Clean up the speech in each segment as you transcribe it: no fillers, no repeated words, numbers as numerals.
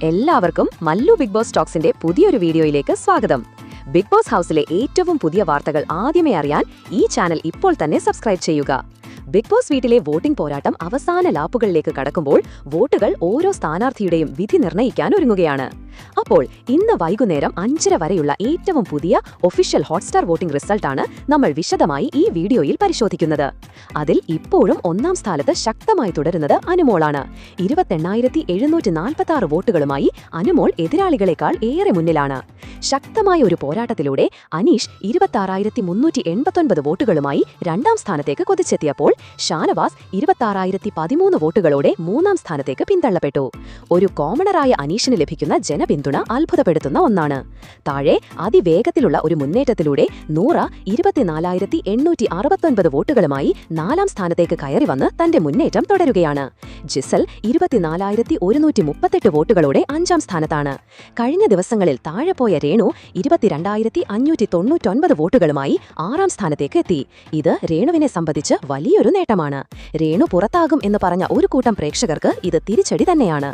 എല്ലാവർക്കും Mallu big boss ടോക്സിന്റെ പുതിയൊരു വീഡിയോയിലേക്ക് സ്വാഗതം. ബിഗ് ബോസ് ഹൗസിലെ ഏറ്റവും പുതിയ വാർത്തകൾ ആദ്യമേ അറിയാൻ ഈ ചാനൽ ഇപ്പോൾ തന്നെ സബ്സ്ക്രൈബ് ചെയ്യുക. ബിഗ് ബോസ് വീട്ടിലെ വോട്ടിംഗ് പോരാട്ടം അവസാന ലാപ്പുകളിലേക്ക് കടക്കുമ്പോൾ വോട്ടുകൾ ഓരോ സ്ഥാനാർത്ഥിയുടെയും വിധി നിർണ്ണയിക്കാൻ ഒരുങ്ങുകയാണ്. അപ്പോൾ ഇന്ന് വൈകുന്നേരം 5:30 വരെയുള്ള ഏറ്റവും പുതിയ ഒഫീഷ്യൽ ഹോട്ട്സ്റ്റാർ വോട്ടിംഗ് റിസൾട്ടാണ് നമ്മൾ വിശദമായി ഈ വീഡിയോയിൽ പരിശോധിക്കുന്നത്. അതിൽ ഇപ്പോഴും ഒന്നാം സ്ഥാനത്ത് ശക്തമായി തുടരുന്നത് അനുമോളാണ്. 28,746 വോട്ടുകളുമായി അനുമോൾ എതിരാളികളെക്കാൾ ഏറെ മുന്നിലാണ്. ശക്തമായ ഒരു പോരാട്ടത്തിലൂടെ അനീഷ് 26,389 വോട്ടുകളുമായി രണ്ടാം സ്ഥാനത്തേക്ക് കുതിച്ചെത്തിയപ്പോൾ ഷാനവാസ് 26,013 വോട്ടുകളോടെ മൂന്നാം സ്ഥാനത്തേക്ക് പിന്തള്ളപ്പെട്ടു. ഒരു കോമണറായ അനീഷിന് ലഭിക്കുന്ന ജനപിന്തുണ അത്ഭുതപ്പെടുത്തുന്ന ഒന്നാണ്. താഴെ അതിവേഗത്തിലുള്ള ഒരു മുന്നേറ്റത്തിലൂടെ നൂറ 24,869 വോട്ടുകളുമായി നാലാം സ്ഥാനത്തേക്ക് കയറി വന്ന് തന്റെ മുന്നേറ്റം തുടരുകയാണ്. ജിസൽ 24,138 വോട്ടുകളോടെ അഞ്ചാം സ്ഥാനത്താണ്. കഴിഞ്ഞ ദിവസങ്ങളിൽ താഴെ പോയ രേണു 22,599 വോട്ടുകളുമായി ആറാം സ്ഥാനത്തേക്ക് എത്തി. ഇത് രേണുവിനെ സംബന്ധിച്ച് വലിയൊരു നേട്ടമാണ്. രേണു പുറത്താകും എന്ന് പറഞ്ഞ ഒരു കൂട്ടം പ്രേക്ഷകർക്ക് ഇത് തിരിച്ചടി തന്നെയാണ്.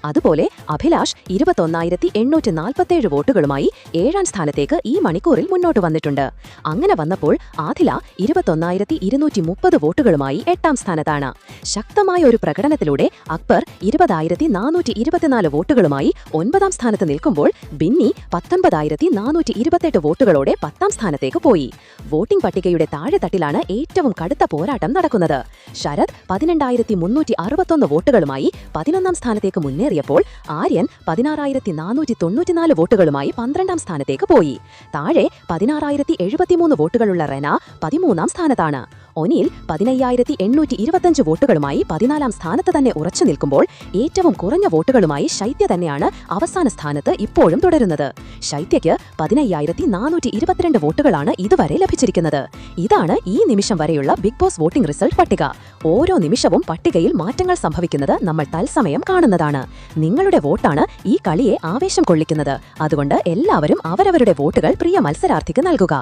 അതുപോലെ അഭിലാഷ് 21,847 വോട്ടുകളുമായി ഏഴാം സ്ഥാനത്തേക്ക് ഈ മണിക്കൂറിൽ മുന്നോട്ട് വന്നിട്ടുണ്ട്. അങ്ങനെ വന്നപ്പോൾ ആദില 21,230 വോട്ടുകളുമായി എട്ടാം സ്ഥാനത്താണ്. ശക്തമായ ഒരു പ്രകടനത്തിലൂടെ അക്ബർ 20,424 വോട്ടുകളുമായി ഒൻപതാം സ്ഥാനത്ത് നിൽക്കുമ്പോൾ ബിന്നി 19,428 വോട്ടുകളോടെ 10ാം സ്ഥാനത്തേക്ക് പോയി. വോട്ടിംഗ് പട്ടികയുടെ താഴെത്തട്ടിലാണ് ഏറ്റവും കടുത്ത പോരാട്ടം നടക്കുന്നത്. ശരത് 12,361 വോട്ടുകളുമായി 11ാം സ്ഥാനത്തേക്ക് മുന്നേറിയപ്പോൾ ആര്യൻ 16,494 വോട്ടുകളുമായി 12ാം സ്ഥാനത്തേക്ക് പോയി. താഴെ 16,073 വോട്ടുകളുള്ള റെന 13ാം സ്ഥാനത്താണ്. ഒനിൽ 15,825 വോട്ടുകളുമായി 14ാം സ്ഥാനത്ത് തന്നെ ഉറച്ചു നിൽക്കുമ്പോൾ ഏറ്റവും കുറഞ്ഞ വോട്ടുകളുമായി ശൈത്യ തന്നെയാണ് അവസാന സ്ഥാനത്ത് ഇപ്പോഴും തുടരുന്നത്. ശൈത്യയ്ക്ക് 15,422 വോട്ടുകളാണ് ഇതുവരെ ലഭിച്ചിരിക്കുന്നത്. ഇതാണ് ഈ നിമിഷം വരെയുള്ള ബിഗ് ബോസ് വോട്ടിംഗ് റിസൾട്ട് പട്ടിക. ഓരോ നിമിഷവും പട്ടികയിൽ മാറ്റങ്ങൾ സംഭവിക്കുന്നത് നമ്മൾ തത്സമയം കാണുന്നതാണ്. നിങ്ങളുടെ വോട്ടാണ് ഈ കളിയെ ആവേശം കൊള്ളിക്കുന്നത്. അതുകൊണ്ട് എല്ലാവരും അവരവരുടെ വോട്ടുകൾ പ്രിയ മത്സരാർത്ഥിക്ക് നൽകുക.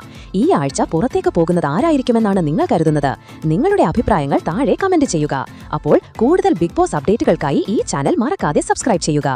ഈ ആഴ്ച പുറത്തേക്ക് പോകുന്നത് ആരായിരിക്കുമെന്നാണ് നിങ്ങൾ കരുതുന്നത്? നിങ്ങളുടെ അഭിപ്രായങ്ങൾ താഴെ കമന്റ് ചെയ്യുക. അപ്പോൾ കൂടുതൽ ബിഗ് ബോസ് അപ്ഡേറ്റുകൾക്കായി ഈ ചാനൽ മറക്കാതെ സബ്സ്ക്രൈബ് ചെയ്യുക.